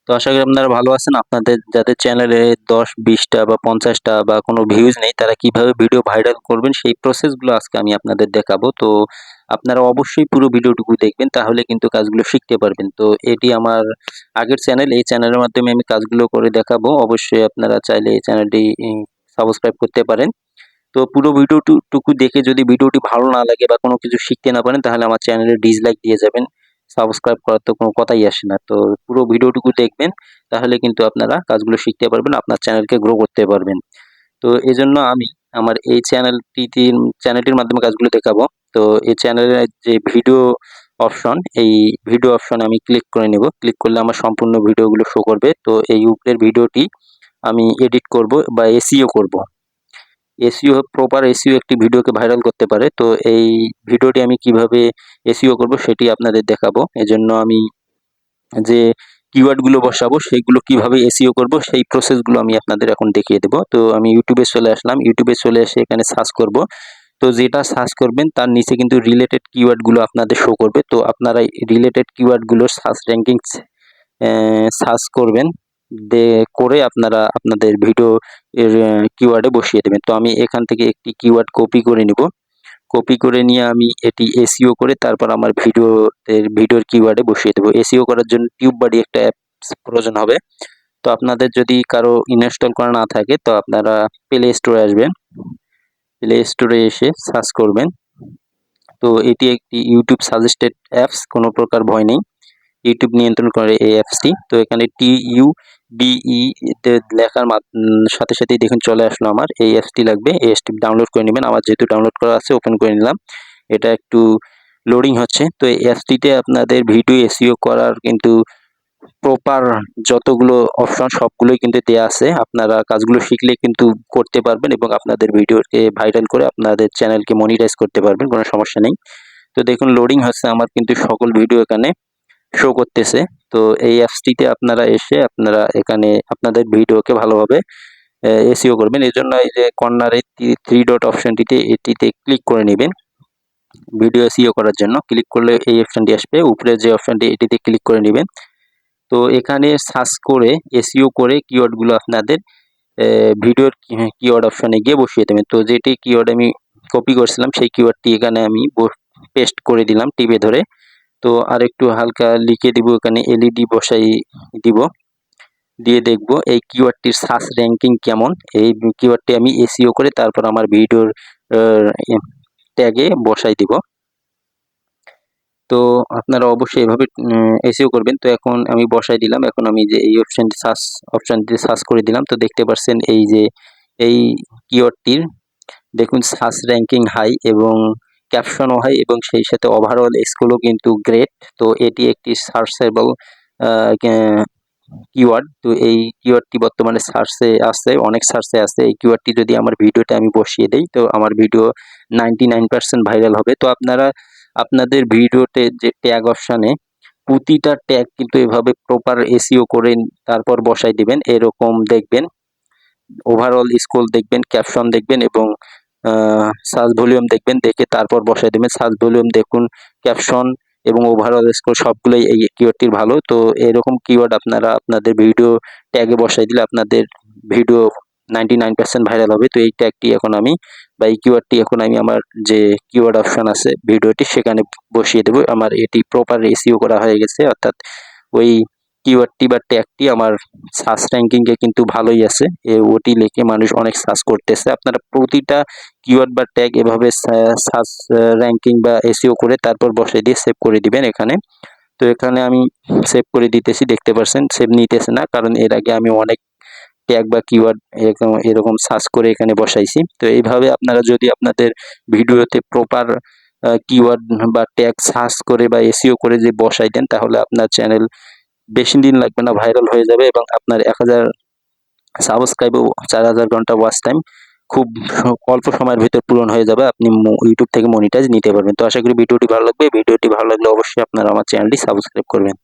তো আশা করি আপনারা ভালো আছেন। আপনাদের যাদের চ্যানেলে ১০, ২০ টা বা ৫০ টা বা কোনো ভিউজ নেই, তারা কিভাবে ভিডিও ভাইরাল করবেন সেই প্রসেসগুলো আজকে আমি আপনাদের দেখাবো। তো আপনারা অবশ্যই পুরো ভিডিওটুকু দেখবেন, তাহলে কিন্তু কাজগুলো শিখতে পারবেন। তো এটি আমার আগের চ্যানেল, এই চ্যানেলের মাধ্যমে আমি কাজগুলো করে দেখাবো। অবশ্যই আপনারা চাইলে এই চ্যানেলটি সাবস্ক্রাইব করতে পারেন। তো পুরো ভিডিওটুকু দেখে যদি ভিডিওটি ভালো না লাগে বা কোনো কিছু শিখতে না পারেন, তাহলে আমার চ্যানেলে ডিসলাইক দিয়ে যাবেন। সাবস্ক্রাইব করার তো কোনো কথাই আসে না। তো পুরো ভিডিওটুকু দেখবেন, তাহলে কিন্তু আপনারা কাজগুলো শিখতে পারবেন, আপনার চ্যানেলকে গ্রো করতে পারবেন। তো এজন্য আমি আমার এই চ্যানেলটির মাধ্যমে কাজগুলো দেখাবো। তো এই চ্যানেলের যে ভিডিও অপশন, এই ভিডিও অপশনে আমি ক্লিক করে নেব। ক্লিক করলে আমার সম্পূর্ণ ভিডিওগুলো শো করবে। তো এই উপরের ভিডিওটি আমি এডিট করব বা এসইও করব। এসইও প্রপার এসইও একটি ভিডিওকে ভাইরাল করতে পারে। তো এই ভিডিওটি আমি কিভাবে এসইও করব সেটি আপনাদের দেখাবো। এজন্য আমি যে কিওয়ার্ডগুলো বসাবো সেগুলো কিভাবে এসইও করব সেই প্রসেসগুলো আমি আপনাদের এখন দেখিয়ে দেব। তো আমি ইউটিউবে চলে আসলাম। ইউটিউবে চলে এসে এখানে সার্চ করব। তো যেটা সার্চ করবেন তার নিচে কিন্তু রিলেটেড কিওয়ার্ডগুলো আপনাদের শো করবে। তো আপনারা রিলেটেড কিওয়ার্ডগুলোর সার্চ র্যাঙ্কিংস সার্চ করবেন। করে আপনারা আপনাদের ভিডিও এর কিওয়ার্ডে বসিয়ে দেবেন। তো আমি এখান থেকে একটি কিওয়ার্ড কপি করে নিব। কপি করে নিয়ে আমি এটি এসইও করে তারপর আমার ভিডিওর কিওয়ার্ডে বসিয়ে দেবো। এসইও করার জন্য টিউববাডি একটা অ্যাপস প্রয়োজন হবে। তো আপনাদের যদি কারো ইনস্টল করা না থাকে, তো আপনারা প্লে স্টোরে আসবেন। প্লে স্টোরে এসে সার্চ করবেন। তো এটি একটি ইউটিউব সাজেস্টেড অ্যাপস, কোনো প্রকার ভয় নেই। ইউটিউব নিয়ন্ত্রণ করে এই অ্যাপসটি। তো এখানে TUBE তে লেখার সাথে সাথেই দেখুন চলে আসলো আমার। এই অ্যাপসটি লাগবে। এই অ্যাপসটি ডাউনলোড করে নেবেন। আমার যেহেতু ডাউনলোড করা আছে, ওপেন করে নিলাম। এটা একটু লোডিং হচ্ছে। তো এই অ্যাপসটিতে আপনাদের ভিডিও এসইও করার কিন্তু প্রপার যতগুলো অপশন সবগুলোই কিন্তু দেয়া আছে। আপনারা কাজগুলো শিখলে কিন্তু করতে পারবেন এবং আপনাদের ভিডিওকে ভাইরাল করে আপনাদের চ্যানেলকে মনিটাইজ করতে পারবেন, কোনো সমস্যা নেই। তো দেখুন লোডিং হচ্ছে, আমার কিন্তু সকল ভিডিও এখানে শো করতেছে। তো এই অ্যাপসটিতে আপনারা এসে আপনারা এখানে আপনাদের ভিডিওকে ভালোভাবে এসইও করবেন। এজন্য এই যে কর্নারে 3 ডট অপশনটিতে এটিতে ক্লিক করে নেবেন। ভিডিও এসইও করার জন্য ক্লিক করলে এই অপশনটি আসবে। উপরে যে অপশনটি এটিতে ক্লিক করে নেবেন। তো এখানে সার্চ করে এসইও করে কিওয়ার্ডগুলো আপনাদের ভিডিওর কিওয়ার্ড অপশনে গিয়ে বসিয়ে দেবেন। তো যেটি কিওয়ার্ড আমি কপি করছিলাম সেই কিওয়ার্ডটি এখানে আমি পেস্ট করে দিলাম টিপে ধরে। তো আরেকটু হালকা লিখে দিব, এখানে এলইডি বসাই দিব। দিয়ে দেখব এই কিওয়ার্ডটির সার্চ র্যাঙ্কিং কেমন। এই কিওয়ার্ডটি আমি এসইও করে তারপর আমার ভিডিওর ট্যাগে বসাই দিব। তো আপনারা অবশ্যই এভাবে এসইও করবেন। তো এখন আমি বসাই দিলাম। এখন আমি যে এই অপশনটি সার্চ করে দিলাম। তো দেখতে পাচ্ছেন এই যে এই কিওয়ার্ডটির দেখুন সার্চ র্যাঙ্কিং হাই এবং ক্যাপশনও হাই এবং সেই সাথে ওভারঅল স্কোরও কিন্তু গ্রেট। তো এটি একটি সার্চেবল কিওয়ার্ড। তো এই কিওয়ার্ডটি বর্তমানে সার্চে আছে, অনেক সার্চে আছে। এই কিওয়ার্ডটি যদি আমার ভিডিওতে আমি বসিয়ে দেই, তো আমার ভিডিও 99% ভাইরাল হবে। তো আপনারা আপনাদের ভিডিওতে যে ট্যাগ অপশানে প্রতিটা ট্যাগ কিন্তু এভাবে প্রপার এসইও করে তারপর বসাই দিবেন। এরকম দেখবেন ওভারঅল স্ক্রল দেখবেন, ক্যাপশন দেখবেন এবং সার্চ ভলিউম দেখবেন। দেখে তারপর বসাই দেবেন। সার্চ ভলিউম দেখুন, ক্যাপশন এবং ওভারঅল স্ক্রল সবগুলোই এই কিওয়ার্ডটির ভালো। তো এরকম কিওয়ার্ড আপনারা আপনাদের ভিডিও ট্যাগে বসাই দিলে আপনাদের ভিডিও 99% ভাইরাল হবে। তো এই ট্যাগটি এখন আমি বা এই কিওয়ার্ডটি এখন আমি আমার যে কিওয়ার্ড অপশন আছে ভিডিওটি সেখানে বসিয়ে দেবো। আমার এটি প্রপার এসইও করা হয়ে গেছে, অর্থাৎ ওই কিওয়ার্ডটি বা ট্যাগটি আমার সার্চ র্যাঙ্কিংয়ে কিন্তু ভালোই আছে। ওটি লিখে মানুষ অনেক সার্চ করতেছে। আপনারা প্রতিটা কিওয়ার্ড বা ট্যাগ এভাবে সার্চ র্যাঙ্কিং বা এসইও করে তারপর বসিয়ে দিয়ে সেভ করে দিবেন এখানে। তো এখানে আমি সেভ করে দিতেছি, দেখতে পাচ্ছেন সেভ নিতেছে না, কারণ এর আগে আমি অনেক ট্যাগ বা কিওয়ার্ড এরকম সার্চ করে এখানে বসাইছি। তো এইভাবে আপনারা যদি আপনাদের ভিডিওতে প্রপার কিওয়ার্ড বা ট্যাগ সার্চ করে বা এসইও করে যে বসাই দেন, তাহলে আপনার চ্যানেল বেশি দিন লাগবে না, ভাইরাল হয়ে যাবে এবং আপনার 1000 সাবস্ক্রাইব ও 4000 ঘন্টা ওয়াচ টাইম খুব অল্প সময়ের ভিতর পূরণ হয়ে যাবে। আপনি ইউটিউব থেকে মনিটাইজ নিতে পারবেন। তো আশা করি ভিডিওটি ভালো লাগবে। ভিডিওটি ভালো লাগলে অবশ্যই আপনারা আমার চ্যানেলটি সাবস্ক্রাইব করবেন।